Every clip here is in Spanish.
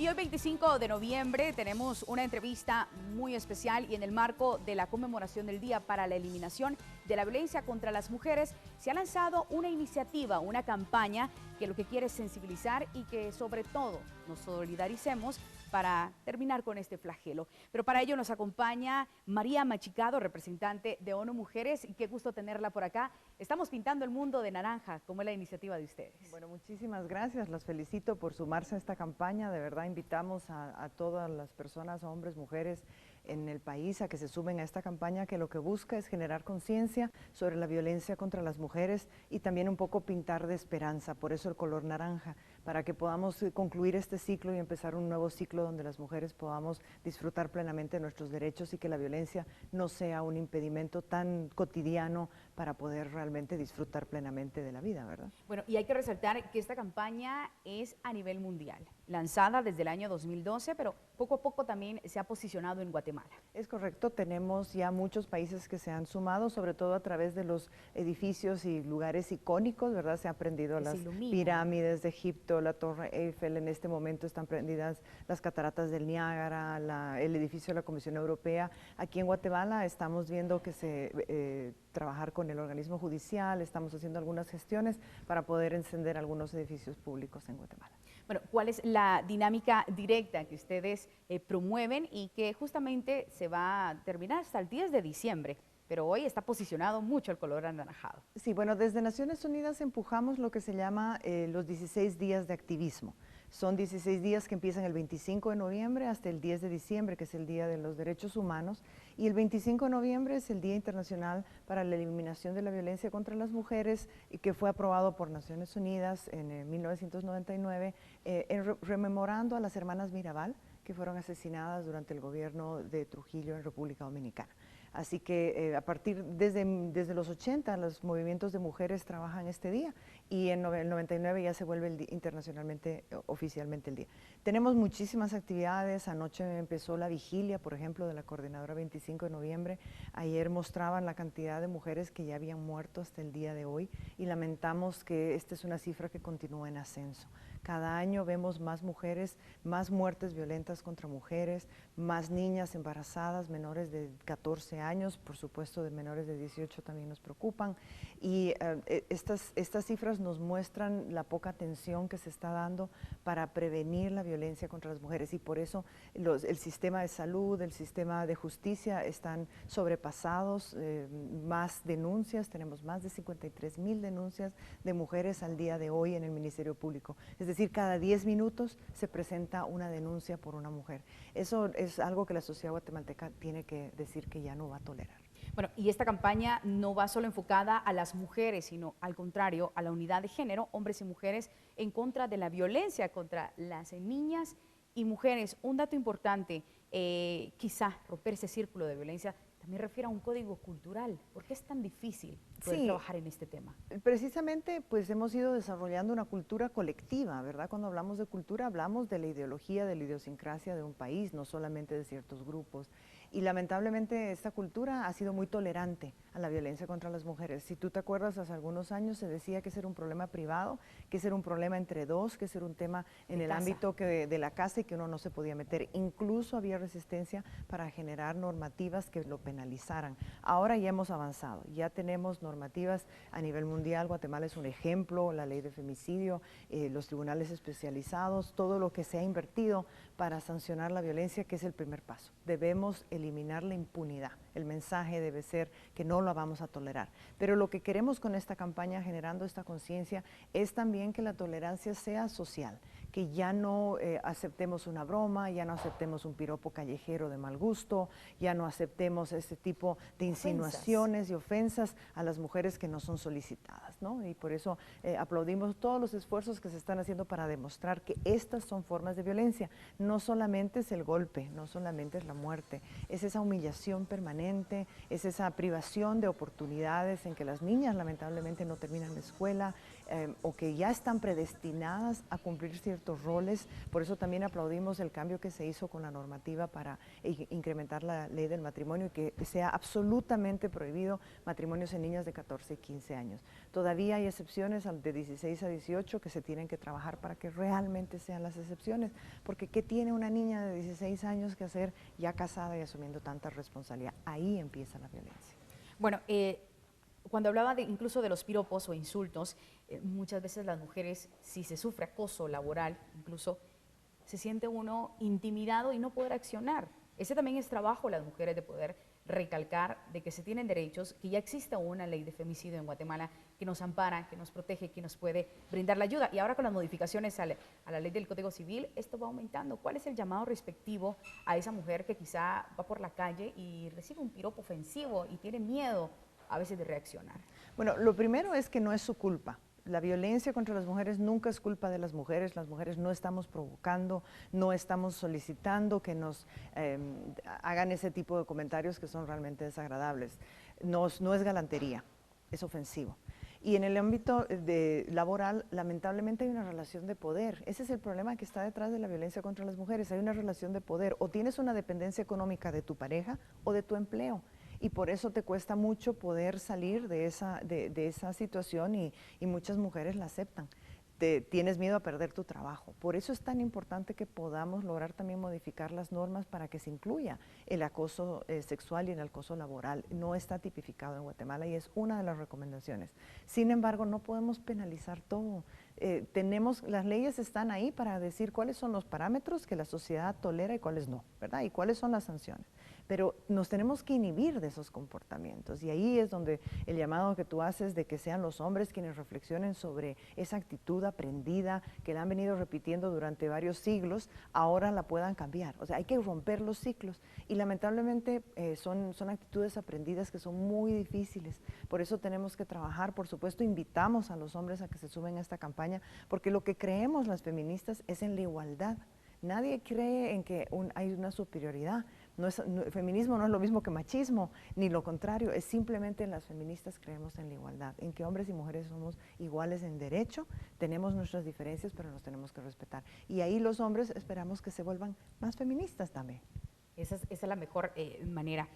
Y hoy 25 de noviembre tenemos una entrevista muy especial y en el marco de la conmemoración del Día para la Eliminación de la Violencia contra las Mujeres se ha lanzado una iniciativa, una campaña que lo que quiere es sensibilizar y que sobre todo nos solidaricemos para terminar con este flagelo. Pero para ello nos acompaña María Machicado, representante de ONU Mujeres, y qué gusto tenerla por acá. Estamos pintando el mundo de naranja, como es la iniciativa de ustedes. Bueno, muchísimas gracias, las felicito por sumarse a esta campaña, de verdad invitamos a todas las personas, hombres, mujeres en el país a que se sumen a esta campaña que lo que busca es generar conciencia sobre la violencia contra las mujeres y también un poco pintar de esperanza, por eso el color naranja, para que podamos concluir este ciclo y empezar un nuevo ciclo donde las mujeres podamos disfrutar plenamente de nuestros derechos y que la violencia no sea un impedimento tan cotidiano para poder realmente disfrutar plenamente de la vida, ¿verdad? Bueno, y hay que resaltar que esta campaña es a nivel mundial, lanzada desde el año 2012, pero poco a poco también se ha posicionado en Guatemala. Es correcto, tenemos ya muchos países que se han sumado, sobre todo a través de los edificios y lugares icónicos, ¿verdad? Se han prendido las pirámides de Egipto, la Torre Eiffel, en este momento están prendidas las cataratas del Niágara, el edificio de la Comisión Europea. Aquí en Guatemala estamos viendo que trabajar con el organismo judicial, estamos haciendo algunas gestiones para poder encender algunos edificios públicos en Guatemala. Bueno, ¿cuál es la dinámica directa que ustedes promueven y que justamente se va a terminar hasta el 10 de diciembre? Pero hoy está posicionado mucho el color anaranjado. Sí, bueno, desde Naciones Unidas empujamos lo que se llama los 16 días de activismo. Son 16 días que empiezan el 25 de noviembre hasta el 10 de diciembre, que es el Día de los Derechos Humanos, y el 25 de noviembre es el Día Internacional para la Eliminación de la Violencia contra las Mujeres, que fue aprobado por Naciones Unidas en 1999, rememorando a las hermanas Mirabal, que fueron asesinadas durante el gobierno de Trujillo en República Dominicana. Así que a partir desde los 80 los movimientos de mujeres trabajan este día y en el 99 ya se vuelve internacionalmente, oficialmente el día. Tenemos muchísimas actividades, anoche empezó la vigilia, por ejemplo, de la Coordinadora 25 de noviembre, ayer mostraban la cantidad de mujeres que ya habían muerto hasta el día de hoy y lamentamos que esta es una cifra que continúa en ascenso. Cada año vemos más mujeres, más muertes violentas contra mujeres, más niñas embarazadas, menores de 14 años, por supuesto de menores de 18 también nos preocupan y estas cifras nos muestran la poca atención que se está dando para prevenir la violencia contra las mujeres y por eso el sistema de salud, el sistema de justicia están sobrepasados, más denuncias, tenemos más de 53,000 denuncias de mujeres al día de hoy en el Ministerio Público. Es decir, cada 10 minutos se presenta una denuncia por una mujer. Eso es algo que la sociedad guatemalteca tiene que decir que ya no va a tolerar. Bueno, y esta campaña no va solo enfocada a las mujeres, sino al contrario, a la unidad de género, hombres y mujeres, en contra de la violencia contra las niñas y mujeres. Un dato importante, quizá romper ese círculo de violencia también refiere a un código cultural. ¿Por qué es tan difícil poder trabajar en este tema? Precisamente, pues hemos ido desarrollando una cultura colectiva, ¿verdad? Cuando hablamos de cultura, hablamos de la ideología, de la idiosincrasia de un país, no solamente de ciertos grupos. Y lamentablemente esta cultura ha sido muy tolerante a la violencia contra las mujeres. Si tú te acuerdas, hace algunos años se decía que ese era un problema privado, que ese era un problema entre dos, que ese era un tema en el ámbito de la casa y que uno no se podía meter. Incluso había resistencia para generar normativas que lo penalizaran. Ahora ya hemos avanzado, ya tenemos normativas a nivel mundial. Guatemala es un ejemplo, la ley de femicidio, los tribunales especializados, todo lo que se ha invertido para sancionar la violencia, que es el primer paso. Debemos eliminar la impunidad. El mensaje debe ser que no la vamos a tolerar. Pero lo que queremos con esta campaña, generando esta conciencia, es también que la tolerancia sea social, que ya no aceptemos una broma, ya no aceptemos un piropo callejero de mal gusto, ya no aceptemos este tipo de insinuaciones y ofensas a las mujeres que no son solicitadas, ¿no? Y por eso aplaudimos todos los esfuerzos que se están haciendo para demostrar que estas son formas de violencia. No solamente es el golpe, no solamente es la muerte, es esa humillación permanente, es esa privación de oportunidades en que las niñas lamentablemente no terminan la escuela, o que ya están predestinadas a cumplir ciertos roles. Por eso también aplaudimos el cambio que se hizo con la normativa para incrementar la ley del matrimonio y que sea absolutamente prohibido matrimonios en niñas de 14 y 15 años. Todavía hay excepciones de 16 a 18 que se tienen que trabajar para que realmente sean las excepciones, porque ¿qué tiene una niña de 16 años que hacer ya casada y asumiendo tanta responsabilidad? Ahí empieza la violencia. Bueno, cuando hablaba incluso de los piropos o insultos, muchas veces las mujeres, si se sufre acoso laboral, incluso se siente uno intimidado y no poder accionar. Ese también es trabajo de las mujeres, de poder recalcar de que se tienen derechos, que ya existe una ley de femicidio en Guatemala que nos ampara, que nos protege, que nos puede brindar la ayuda. Y ahora con las modificaciones a la ley del Código Civil, esto va aumentando. ¿Cuál es el llamado respectivo a esa mujer que quizá va por la calle y recibe un piropo ofensivo y tiene miedo a veces de reaccionar? Bueno, lo primero es que no es su culpa. La violencia contra las mujeres nunca es culpa de las mujeres no estamos provocando, no estamos solicitando que nos hagan ese tipo de comentarios que son realmente desagradables. No es galantería, es ofensivo. Y en el ámbito laboral, lamentablemente hay una relación de poder. Ese es el problema que está detrás de la violencia contra las mujeres. Hay una relación de poder. O tienes una dependencia económica de tu pareja o de tu empleo. Y por eso te cuesta mucho poder salir de esa situación y muchas mujeres la aceptan. Tienes miedo a perder tu trabajo. Por eso es tan importante que podamos lograr también modificar las normas para que se incluya el acoso sexual y el acoso laboral. No está tipificado en Guatemala y es una de las recomendaciones. Sin embargo, no podemos penalizar todo. Las leyes están ahí para decir cuáles son los parámetros que la sociedad tolera y cuáles no, ¿verdad? Y cuáles son las sanciones. Pero nos tenemos que inhibir de esos comportamientos y ahí es donde el llamado que tú haces de que sean los hombres quienes reflexionen sobre esa actitud aprendida que la han venido repitiendo durante varios siglos, ahora la puedan cambiar. O sea, hay que romper los ciclos y lamentablemente son actitudes aprendidas que son muy difíciles. Por eso tenemos que trabajar, por supuesto, invitamos a los hombres a que se sumen a esta campaña, porque lo que creemos las feministas es en la igualdad. Nadie cree en que hay una superioridad. El feminismo no es lo mismo que machismo, ni lo contrario, es simplemente las feministas creemos en la igualdad, en que hombres y mujeres somos iguales en derecho, tenemos nuestras diferencias, pero nos tenemos que respetar. Y ahí los hombres esperamos que se vuelvan más feministas también. Esa es la mejor manera.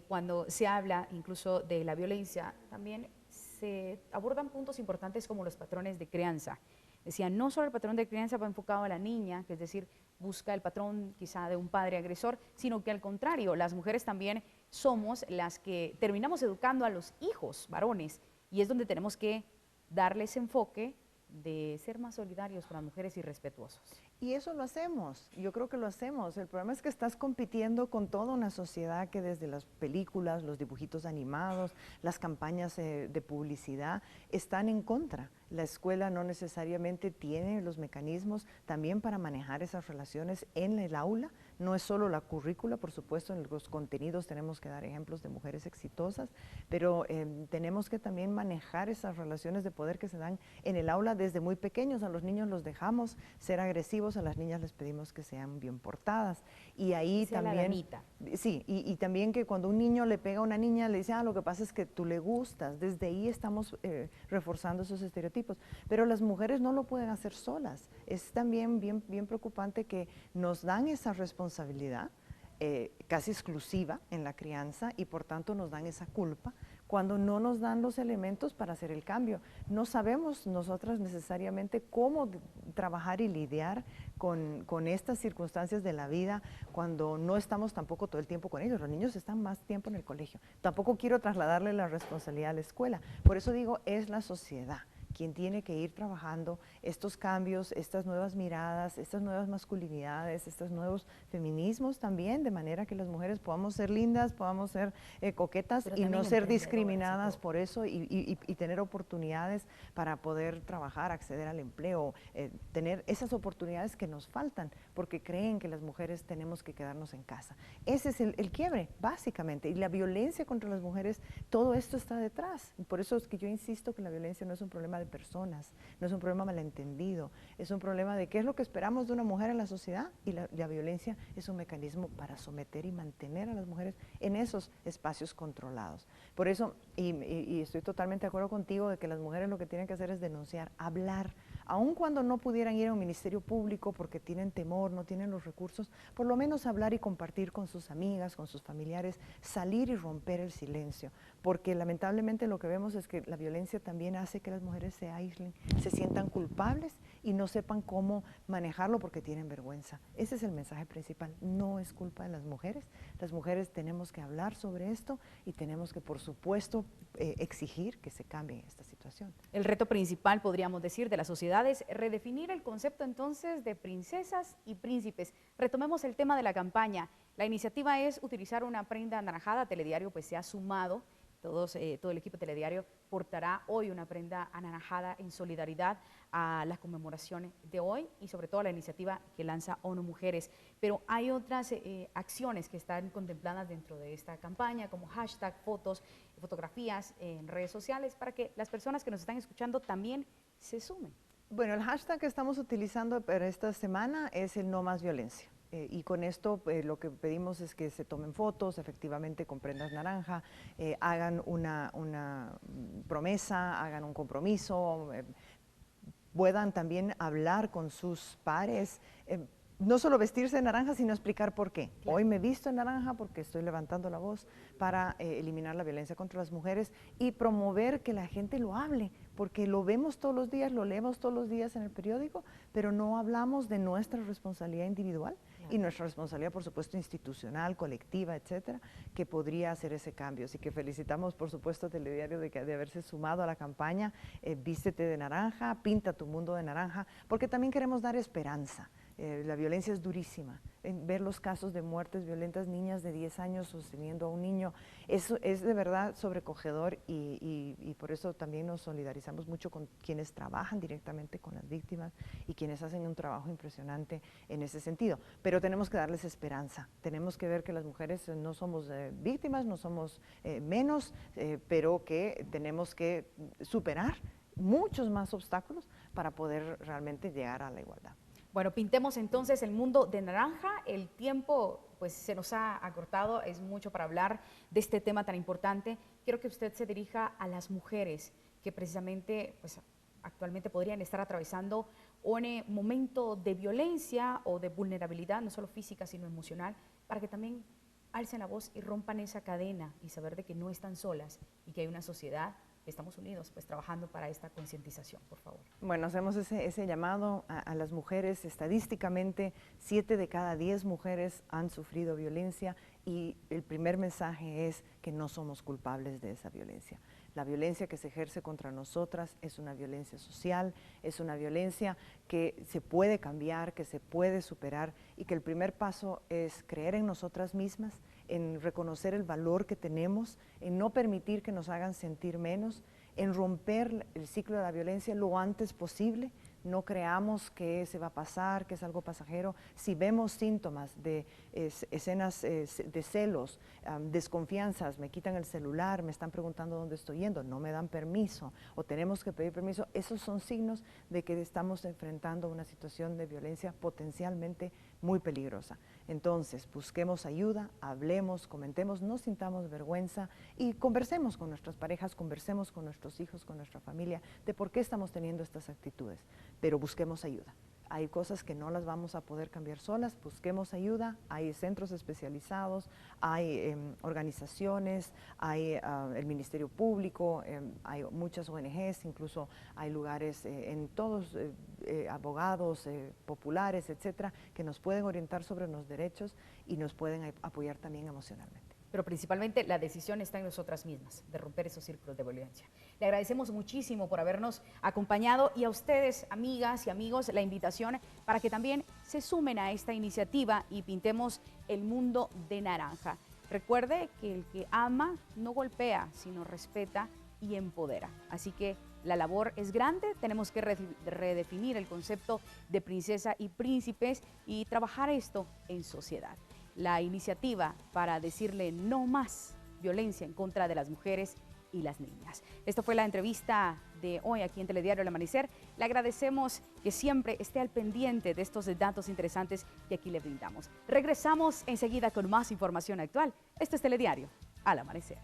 Cuando se habla incluso de la violencia, también se abordan puntos importantes como los patrones de crianza. Decía, no solo el patrón de crianza va enfocado a la niña, que es decir, busca el patrón quizá de un padre agresor, sino que al contrario, las mujeres también somos las que terminamos educando a los hijos varones y es donde tenemos que darles enfoque de ser más solidarios con las mujeres y respetuosos. Y eso lo hacemos, yo creo que lo hacemos. El problema es que estás compitiendo con toda una sociedad que desde las películas, los dibujitos animados, las campañas de publicidad, están en contra. La escuela no necesariamente tiene los mecanismos también para manejar esas relaciones en el aula. No es solo la currícula, por supuesto, en los contenidos tenemos que dar ejemplos de mujeres exitosas, pero tenemos que también manejar esas relaciones de poder que se dan en el aula desde muy pequeños. A los niños los dejamos ser agresivos, a las niñas les pedimos que sean bien portadas. Y ahí también, sí, y también que cuando un niño le pega a una niña, le dice, lo que pasa es que tú le gustas. Desde ahí estamos reforzando esos estereotipos. Pero las mujeres no lo pueden hacer solas. Es también bien preocupante que nos dan esa responsabilidad casi exclusiva en la crianza y por tanto nos dan esa culpa cuando no nos dan los elementos para hacer el cambio. No sabemos nosotras necesariamente cómo trabajar y lidiar con estas circunstancias de la vida cuando no estamos tampoco todo el tiempo con ellos. Los niños están más tiempo en el colegio. Tampoco quiero trasladarle la responsabilidad a la escuela. Por eso digo, es la sociedad quien tiene que ir trabajando estos cambios, estas nuevas miradas, estas nuevas masculinidades, estos nuevos feminismos también, de manera que las mujeres podamos ser lindas, podamos ser coquetas y no ser discriminadas por eso y tener oportunidades para poder trabajar, acceder al empleo, tener esas oportunidades que nos faltan porque creen que las mujeres tenemos que quedarnos en casa. Ese es el quiebre, básicamente, y la violencia contra las mujeres, todo esto está detrás. Por eso es que yo insisto que la violencia no es un problema de personas, no es un problema malentendido, es un problema de qué es lo que esperamos de una mujer en la sociedad, y la violencia es un mecanismo para someter y mantener a las mujeres en esos espacios controlados. Por eso, y estoy totalmente de acuerdo contigo de que las mujeres lo que tienen que hacer es denunciar, hablar, aun cuando no pudieran ir a un ministerio público porque tienen temor, no tienen los recursos, por lo menos hablar y compartir con sus amigas, con sus familiares, salir y romper el silencio, porque lamentablemente lo que vemos es que la violencia también hace que las mujeres se aíslen, se sientan culpables y no sepan cómo manejarlo porque tienen vergüenza. Ese es el mensaje principal, no es culpa de las mujeres tenemos que hablar sobre esto y tenemos que, por supuesto, exigir que se cambie esta situación. El reto principal, podríamos decir, de la sociedad es redefinir el concepto entonces de princesas y príncipes. Retomemos el tema de la campaña. La iniciativa es utilizar una prenda anaranjada. Telediario pues se ha sumado, todo el equipo de Telediario portará hoy una prenda anaranjada en solidaridad a la conmemoración de hoy y sobre todo a la iniciativa que lanza ONU Mujeres. Pero hay otras acciones que están contempladas dentro de esta campaña, como hashtag, fotos, fotografías en redes sociales, para que las personas que nos están escuchando también se sumen. Bueno, el hashtag que estamos utilizando para esta semana es el No Más Violencia. Y con esto lo que pedimos es que se tomen fotos, efectivamente con prendas naranja, hagan una promesa, hagan un compromiso, puedan también hablar con sus pares, no solo vestirse de naranja, sino explicar por qué. Claro. Hoy me he visto en naranja porque estoy levantando la voz para eliminar la violencia contra las mujeres y promover que la gente lo hable, porque lo vemos todos los días, lo leemos todos los días en el periódico, pero no hablamos de nuestra responsabilidad individual. Claro. Y nuestra responsabilidad, por supuesto, institucional, colectiva, etcétera, que podría hacer ese cambio. Así que felicitamos, por supuesto, a Telediario de haberse sumado a la campaña Vístete de naranja, pinta tu mundo de naranja, porque también queremos dar esperanza. La violencia es durísima. Ver los casos de muertes violentas, niñas de 10 años sosteniendo a un niño, eso es de verdad sobrecogedor y por eso también nos solidarizamos mucho con quienes trabajan directamente con las víctimas y quienes hacen un trabajo impresionante en ese sentido. Pero tenemos que darles esperanza, tenemos que ver que las mujeres no somos víctimas, no somos menos, pero que tenemos que superar muchos más obstáculos para poder realmente llegar a la igualdad. Bueno, pintemos entonces el mundo de naranja. El tiempo pues se nos ha acortado, es mucho para hablar de este tema tan importante. Quiero que usted se dirija a las mujeres que precisamente pues, actualmente podrían estar atravesando un momento de violencia o de vulnerabilidad, no solo física sino emocional, para que también alcen la voz y rompan esa cadena y saber de que no están solas y que hay una sociedad. Estamos unidos pues trabajando para esta concientización, por favor. Bueno, hacemos ese llamado a las mujeres. Estadísticamente, 7 de cada 10 mujeres han sufrido violencia y el primer mensaje es que no somos culpables de esa violencia. La violencia que se ejerce contra nosotras es una violencia social, es una violencia que se puede cambiar, que se puede superar y que el primer paso es creer en nosotras mismas, en reconocer el valor que tenemos, en no permitir que nos hagan sentir menos, en romper el ciclo de la violencia lo antes posible. No creamos que se va a pasar, que es algo pasajero. Si vemos síntomas de escenas de celos, desconfianzas, me quitan el celular, me están preguntando dónde estoy yendo, no me dan permiso o tenemos que pedir permiso, esos son signos de que estamos enfrentando una situación de violencia potencialmente muy peligrosa. Entonces, busquemos ayuda, hablemos, comentemos, no sintamos vergüenza y conversemos con nuestras parejas, conversemos con nuestros hijos, con nuestra familia, de por qué estamos teniendo estas actitudes. Pero busquemos ayuda. Hay cosas que no las vamos a poder cambiar solas, busquemos ayuda, hay centros especializados, hay organizaciones, hay el Ministerio Público, hay muchas ONGs, incluso hay lugares en todos, abogados populares, etcétera, que nos pueden orientar sobre los derechos y nos pueden apoyar también emocionalmente. Pero principalmente la decisión está en nosotras mismas, de romper esos círculos de violencia. Le agradecemos muchísimo por habernos acompañado y a ustedes, amigas y amigos, la invitación para que también se sumen a esta iniciativa y pintemos el mundo de naranja. Recuerde que el que ama no golpea, sino respeta y empodera. Así que la labor es grande, tenemos que redefinir el concepto de princesa y príncipes y trabajar esto en sociedad. La iniciativa para decirle no más violencia en contra de las mujeres y las niñas. Esta fue la entrevista de hoy aquí en Telediario El Amanecer. Le agradecemos que siempre esté al pendiente de estos datos interesantes que aquí le brindamos. Regresamos enseguida con más información actual. Esto es Telediario Al Amanecer.